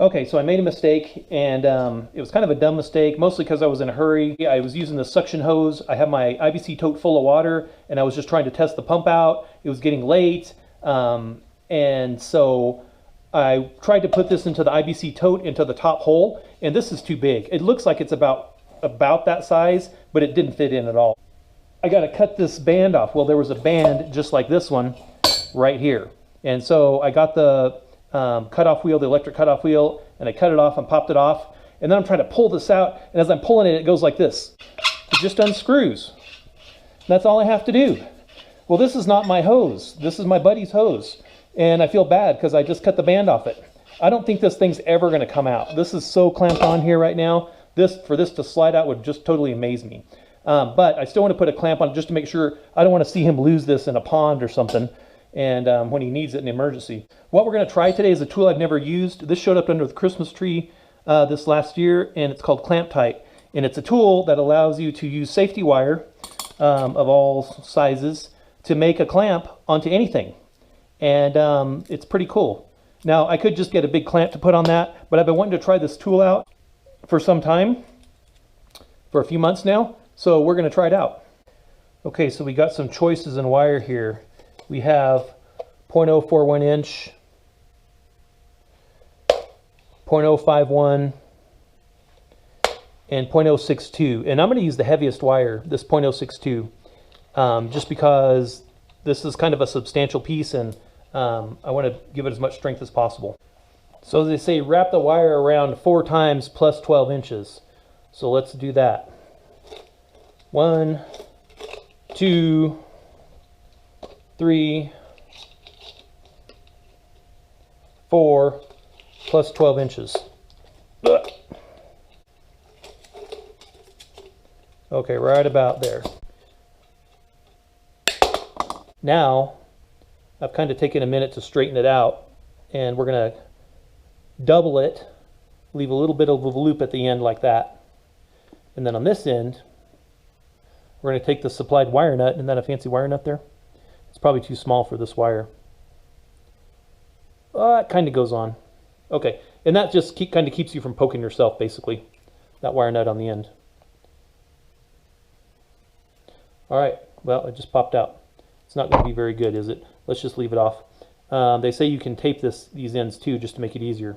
Okay, so I made a mistake, and it was kind of a dumb mistake, mostly because I was in a hurry. I was using the suction hose. I had my IBC tote full of water, and I was just trying to test the pump out. It was getting late, and so I tried to put this into the IBC tote into the top hole, and this is too big. It looks like it's about that size, but it didn't fit in at all. I got to cut this band off. Well, there was a band just like this one right here, and so I got the cutoff wheel, the electric cutoff wheel, and I cut it off and popped it off, and then I'm trying to pull this out, and as I'm pulling it, it goes like this. It just unscrews. That's all I have to do. Well, this is not my hose. This is my buddy's hose, and I feel bad because I just cut the band off it. I don't think this thing's ever going to come out. This is so clamped on here right now. For this to slide out would just totally amaze me. But I still want to put a clamp on it just to make sure. I don't want to see him lose this in a pond or something, and when he needs it in an emergency. What we're going to try today is a tool I've never used. This showed up under the Christmas tree this last year, and it's called ClampTite. And it's a tool that allows you to use safety wire of all sizes to make a clamp onto anything. And it's pretty cool. Now, I could just get a big clamp to put on that, but I've been wanting to try this tool out for some time, for a few months now, so we're going to try it out. Okay, so we got some choices in wire here. We have 0.041 inch, 0.051, and 0.062. And I'm going to use the heaviest wire, this 0.062, just because this is kind of a substantial piece, and I want to give it as much strength as possible. So they say wrap the wire around 4 times plus 12 inches. So let's do that. 1, 2, 3, 4, plus 12 inches. Ugh. Okay, right about there. Now, I've kind of taken a minute to straighten it out, and we're going to double it, leave a little bit of a loop at the end like that. And then on this end, we're going to take the supplied wire nut. Isn't that a fancy wire nut there? It's probably too small for this wire. It kind of goes on. Okay, and that just kind of keeps you from poking yourself, basically, that wire nut on the end. All right, well, it just popped out. It's not going to be very good, is it? Let's just leave it off. They say you can tape these ends too, just to make it easier.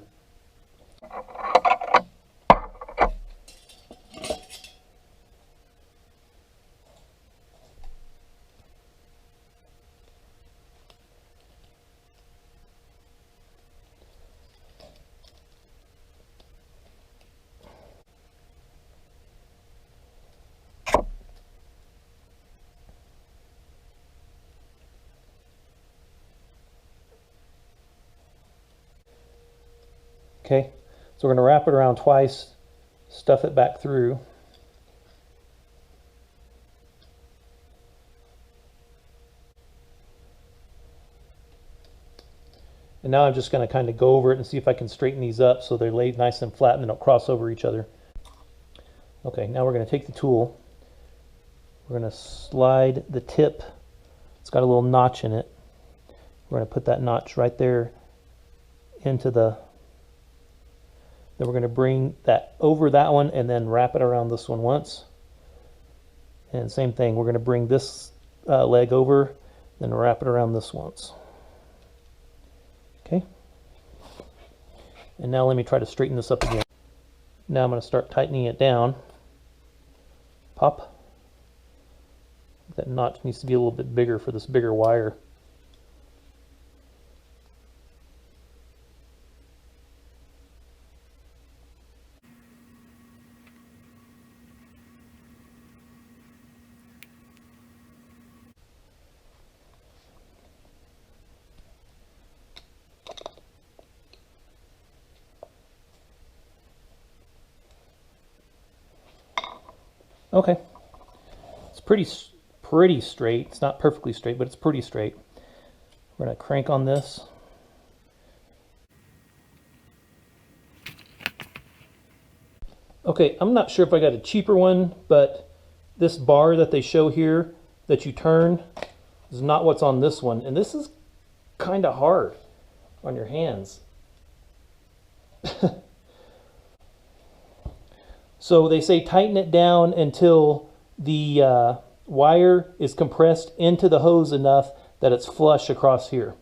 Okay, so we're going to wrap it around twice, stuff it back through. And now I'm just going to kind of go over it and see if I can straighten these up so they're laid nice and flat and they don't cross over each other. Okay, now we're going to take the tool. We're going to slide the tip. It's got a little notch in it. We're going to put that notch right there into the... Then we're going to bring that over that one and then wrap it around this one once. And same thing, we're going to bring this leg over, then wrap it around this once. Okay. And now let me try to straighten this up again. Now I'm going to start tightening it down. Pop. That notch needs to be a little bit bigger for this bigger wire. Okay, it's pretty straight. It's not perfectly straight, but it's pretty straight. We're going to crank on this. Okay, I'm not sure if I got a cheaper one, but this bar that they show here that you turn is not what's on this one. And this is kind of hard on your hands. So they say tighten it down until the wire is compressed into the hose enough that it's flush across here.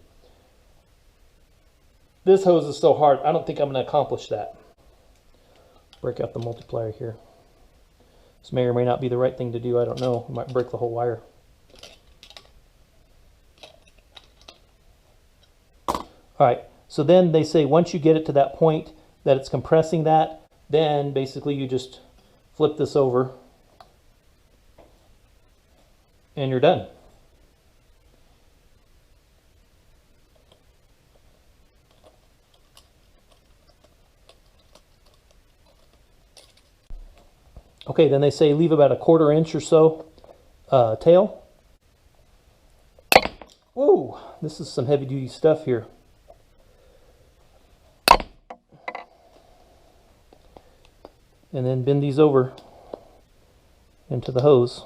This hose is so hard, I don't think I'm going to accomplish that. Break out the multiplier here. This may or may not be the right thing to do, I don't know. I might break the whole wire. Alright, so then they say once you get it to that point that it's compressing that, then basically you just flip this over and you're done. Okay, then they say leave about a 1/4 inch or so tail. Whoa, this is some heavy duty stuff here. And then bend these over into the hose.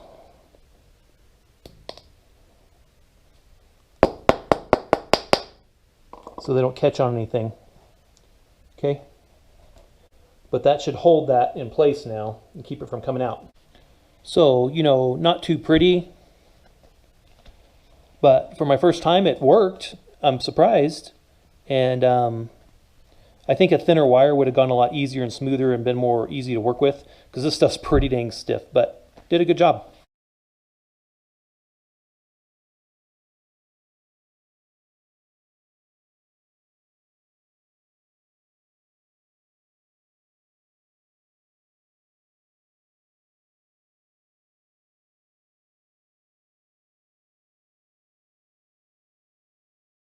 So they don't catch on anything. Okay? But that should hold that in place now and keep it from coming out. So, you know, not too pretty, but for my first time it worked. I'm surprised. And I think a thinner wire would have gone a lot easier and smoother and been more easy to work with, because this stuff's pretty dang stiff, but did a good job.